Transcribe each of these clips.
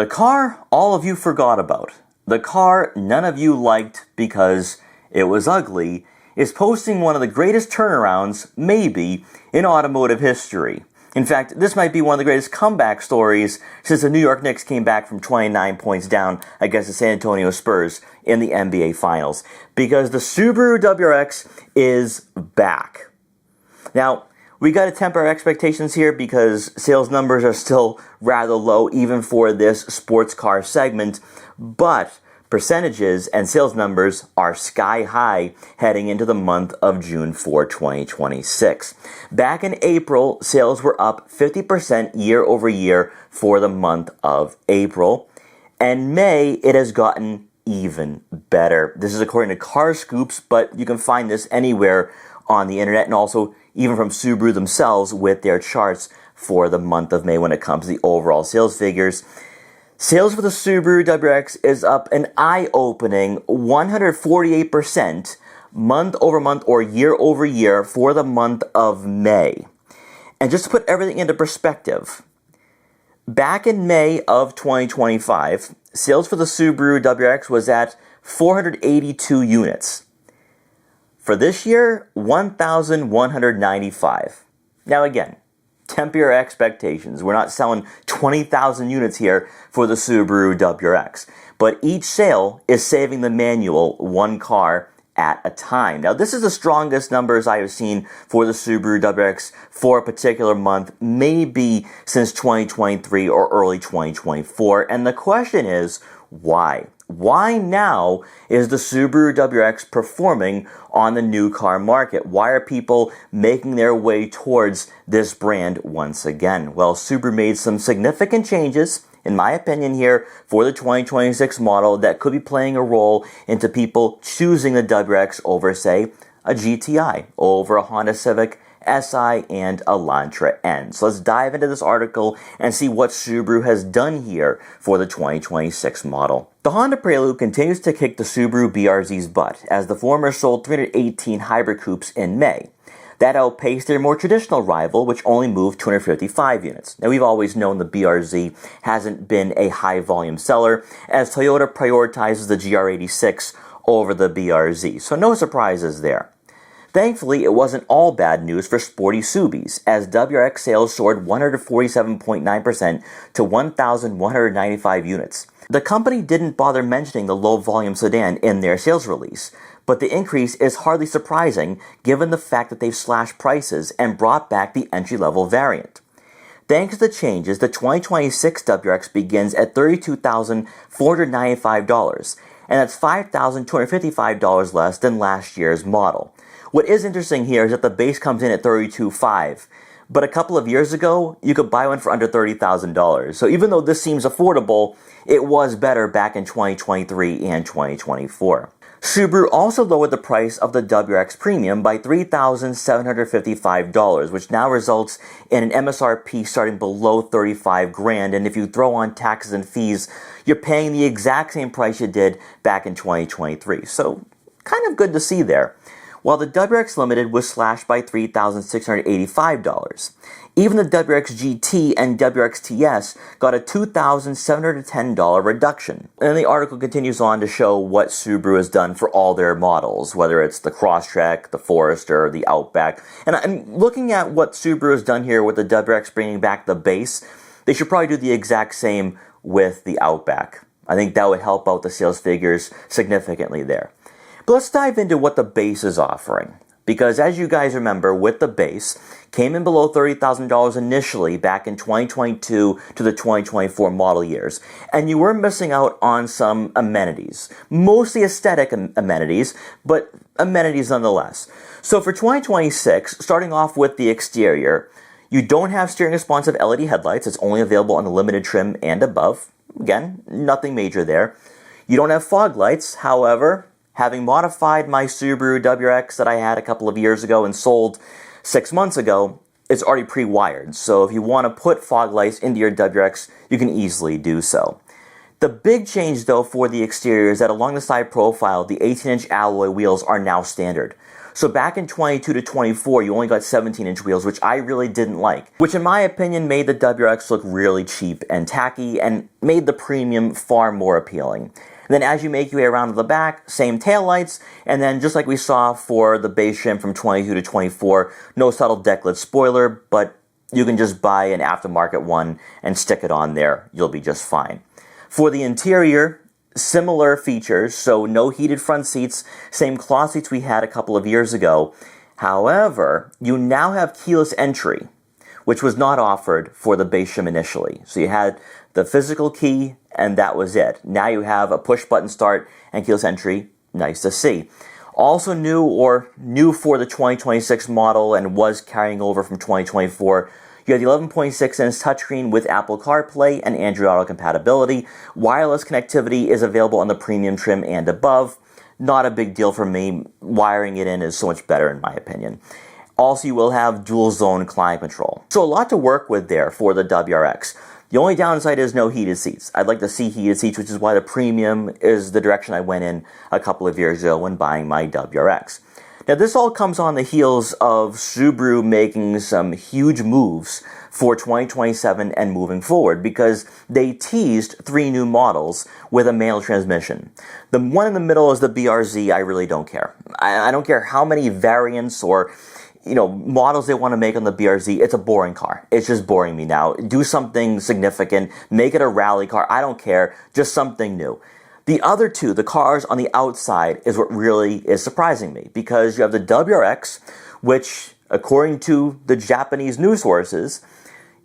The car all of you forgot about, the car none of you liked because it was ugly, is posting one of the greatest turnarounds, maybe, in automotive history. In fact, this might be one of the greatest comeback stories since the New York Knicks came back from 29 points down against the San Antonio Spurs in the NBA Finals, because the Subaru WRX is back. Now, we got to temper our expectations here because sales numbers are still rather low even for this sports car segment, but percentages and sales numbers are sky high heading into the month of June for 2026. Back in April, sales were up 50% year over year for the month of April, and May it has gotten even better. This is according to Car Scoops, but you can find this anywhere on the internet and also even from Subaru themselves with their charts for the month of May when it comes to the overall sales figures. Sales for the Subaru WRX is up an eye-opening 148% month over month or year over year for the month of May. And just to put everything into perspective, back in May of 2025, sales for the Subaru WRX was at 482 units. For this year, 1,195. Now again, temper your expectations. We're not selling 20,000 units here for the Subaru WRX. But each sale is saving the manual one car at a time. Now this is the strongest numbers I have seen for the Subaru WRX for a particular month, maybe since 2023 or early 2024. And the question is, why? Why now is the Subaru WRX performing on the new car market? Why are people making their way towards this brand once again? Well, Subaru made some significant changes, in my opinion here, for the 2026 model that could be playing a role into people choosing the WRX over, say, a GTI, over a Honda Civic SI and Elantra N. So let's dive into this article and see what Subaru has done here for the 2026 model. The Honda Prelude continues to kick the Subaru BRZ's butt, as the former sold 318 hybrid coupes in May. That outpaced their more traditional rival, which only moved 255 units. Now, we've always known the BRZ hasn't been a high-volume seller, as Toyota prioritizes the GR86 over the BRZ, so no surprises there. Thankfully, it wasn't all bad news for sporty Subies, as WRX sales soared 147.9% to 1,195 units. The company didn't bother mentioning the low-volume sedan in their sales release, but the increase is hardly surprising given the fact that they've slashed prices and brought back the entry-level variant. Thanks to the changes, the 2026 WRX begins at $32,495, and that's $5,255 less than last year's model. What is interesting here is that the base comes in at $32,500, but a couple of years ago, you could buy one for under $30,000. So even though this seems affordable, it was better back in 2023 and 2024. Subaru also lowered the price of the WRX Premium by $3,755, which now results in an MSRP starting below $35,000. And if you throw on taxes and fees, you're paying the exact same price you did back in 2023. So kind of good to see there. While the WRX Limited was slashed by $3,685. Even the WRX GT and WRX TS got a $2,710 reduction. And the article continues on to show what Subaru has done for all their models, whether it's the Crosstrek, the Forester, the Outback. And looking at what Subaru has done here with the WRX bringing back the base, they should probably do the exact same with the Outback. I think that would help out the sales figures significantly there. But let's dive into what the base is offering. Because as you guys remember, with the base, came in below $30,000 initially back in 2022 to the 2024 model years. And you were missing out on some amenities. Mostly aesthetic amenities, but amenities nonetheless. So for 2026, starting off with the exterior, you don't have steering responsive LED headlights. It's only available on the limited trim and above. Again, nothing major there. You don't have fog lights, however. Having modified my Subaru WRX that I had a couple of years ago and sold 6 months ago, it's already pre-wired. So if you want to put fog lights into your WRX, you can easily do so. The big change, though, for the exterior is that along the side profile, the 18-inch alloy wheels are now standard. So back in 22 to 24, you only got 17-inch wheels, which I really didn't like, which in my opinion made the WRX look really cheap and tacky and made the premium far more appealing. And then as you make your way around to the back, same taillights, and then just like we saw for the base trim from 22 to 24, no subtle deck-lit spoiler, but you can just buy an aftermarket one and stick it on there. You'll be just fine. For the interior, similar features, so no heated front seats, same cloth seats we had a couple of years ago. However, you now have keyless entry, which was not offered for the base trim initially. So you had the physical key, and that was it. Now you have a push-button start and keyless entry. Nice to see. Also new for the 2026 model and was carrying over from 2024, you have the 11.6-inch touchscreen with Apple CarPlay and Android Auto compatibility. Wireless connectivity is available on the premium trim and above. Not a big deal for me. Wiring it in is so much better in my opinion. Also, you will have dual zone climate control. So a lot to work with there for the WRX. The only downside is no heated seats. I'd like to see heated seats, which is why the premium is the direction I went in a couple of years ago when buying my WRX. Now, this all comes on the heels of Subaru making some huge moves for 2027 and moving forward because they teased 3 new models with a manual transmission. The one in the middle is the BRZ. I really don't care. I don't care how many variants or models they want to make on the BRZ. It's a boring car. It's just boring me now. Do something significant. Make it a rally car. I don't care. Just something new. The other 2, the cars on the outside, is what really is surprising me because you have the WRX, which, according to the Japanese news sources,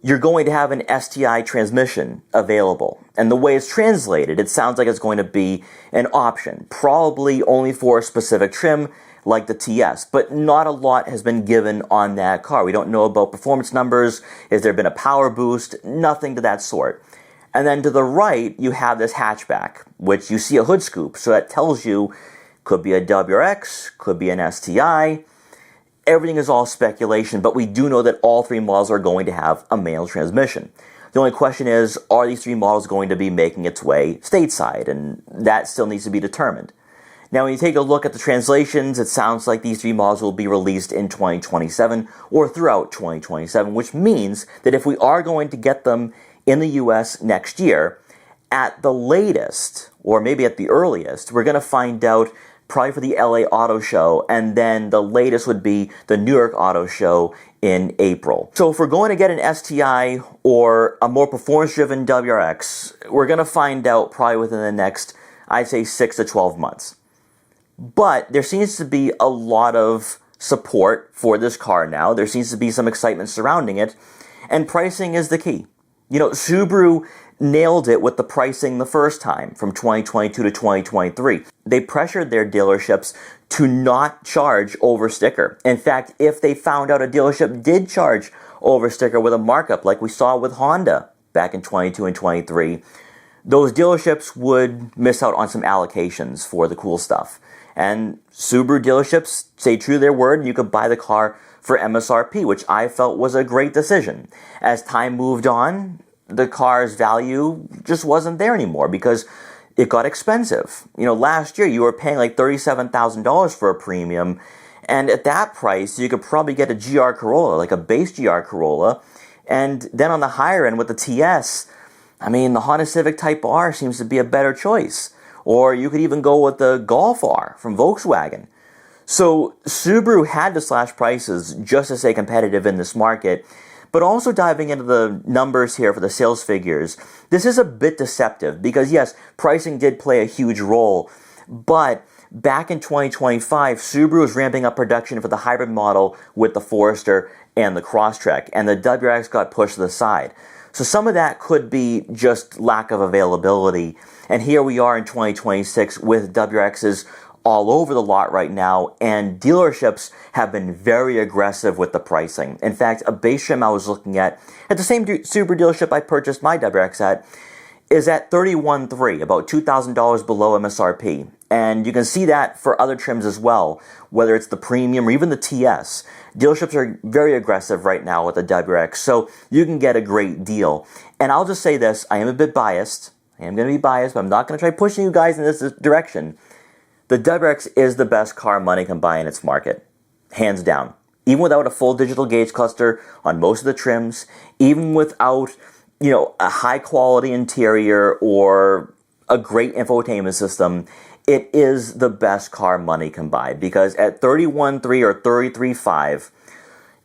you're going to have an STI transmission available. And the way it's translated, it sounds like it's going to be an option, probably only for a specific trim like the TS, but not a lot has been given on that car. We don't know about performance numbers. Has there been a power boost? Nothing to that sort. And then to the right, you have this hatchback, which you see a hood scoop. So that tells you could be a WRX, could be an STI. Everything is all speculation, but we do know that all 3 models are going to have a manual transmission. The only question is, are these 3 models going to be making its way stateside? And that still needs to be determined. Now, when you take a look at the translations, it sounds like these 3 models will be released in 2027 or throughout 2027, which means that if we are going to get them in the US next year, at the latest, or maybe at the earliest, we're going to find out probably for the LA Auto Show, and then the latest would be the New York Auto Show in April. So if we're going to get an STI or a more performance-driven WRX, we're going to find out probably within the next, I'd say, 6 to 12 months. But there seems to be a lot of support for this car now. There seems to be some excitement surrounding it, and pricing is the key. Subaru nailed it with the pricing the first time from 2022 to 2023. They pressured their dealerships to not charge over sticker. In fact, if they found out a dealership did charge over sticker with a markup like we saw with Honda back in 22 and 23, those dealerships would miss out on some allocations for the cool stuff. And Subaru dealerships stayed true to their word, and you could buy the car for MSRP, which I felt was a great decision. As time moved on, the car's value just wasn't there anymore because it got expensive. Last year you were paying like $37,000 for a premium, and at that price you could probably get a GR Corolla, like a base GR Corolla, and then on the higher end with the TS, the Honda Civic Type R seems to be a better choice. Or you could even go with the Golf R from Volkswagen. So Subaru had to slash prices just to stay competitive in this market, but also diving into the numbers here for the sales figures, this is a bit deceptive because yes, pricing did play a huge role, but back in 2025, Subaru was ramping up production for the hybrid model with the Forester and the Crosstrek, and the WRX got pushed to the side. So some of that could be just lack of availability, and here we are in 2026 with WRXs all over the lot right now, and dealerships have been very aggressive with the pricing. In fact, a base trim I was looking at the same Subaru dealership I purchased my WRX at, is at $31,300, about $2,000 below MSRP. And you can see that for other trims as well, whether it's the premium or even the TS. Dealerships are very aggressive right now with the WRX, so you can get a great deal. And I'll just say this, I am a bit biased. I am going to be biased, but I'm not going to try pushing you guys in this direction. The WRX is the best car money can buy in its market. Hands down. Even without a full digital gauge cluster on most of the trims, even without, a high quality interior or a great infotainment system, it is the best car money can buy, because at $31,300 or $33,500,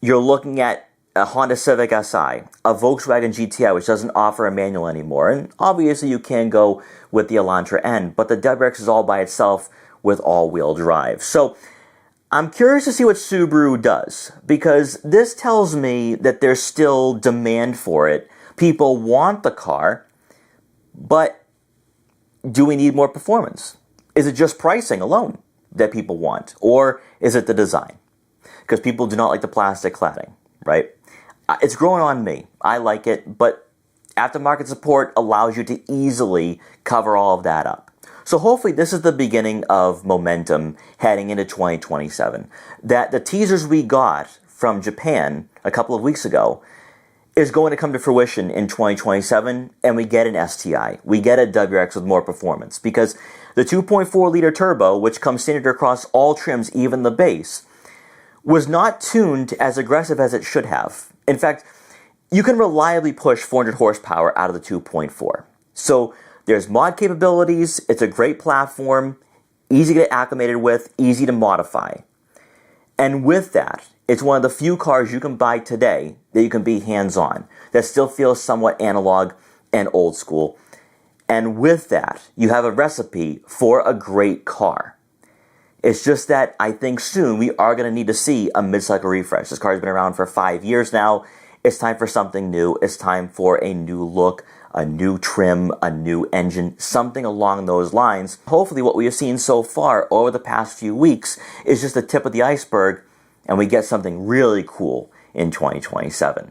you're looking at a Honda Civic Si, a Volkswagen GTI, which doesn't offer a manual anymore, and obviously you can go with the Elantra N, but the WRX is all by itself with all-wheel drive. So I'm curious to see what Subaru does, because this tells me that there's still demand for it. People want the car, but do we need more performance? Is it just pricing alone that people want? Or is it the design? Because people do not like the plastic cladding, right? It's growing on me. I like it, but aftermarket support allows you to easily cover all of that up. So hopefully this is the beginning of momentum heading into 2027. That the teasers we got from Japan a couple of weeks ago is going to come to fruition in 2027, and we get an STI. We get a WRX with more performance, because the 2.4-liter turbo, which comes standard across all trims, even the base, was not tuned as aggressive as it should have. In fact, you can reliably push 400 horsepower out of the 2.4. So there's mod capabilities, it's a great platform, easy to get acclimated with, easy to modify. And with that, it's one of the few cars you can buy today that you can be hands-on, that still feels somewhat analog and old school. And with that, you have a recipe for a great car. It's just that I think soon we are going to need to see a mid-cycle refresh. This car's been around for 5 years now. It's time for something new. It's time for a new look, a new trim, a new engine, something along those lines. Hopefully what we have seen so far over the past few weeks is just the tip of the iceberg, and we get something really cool in 2027.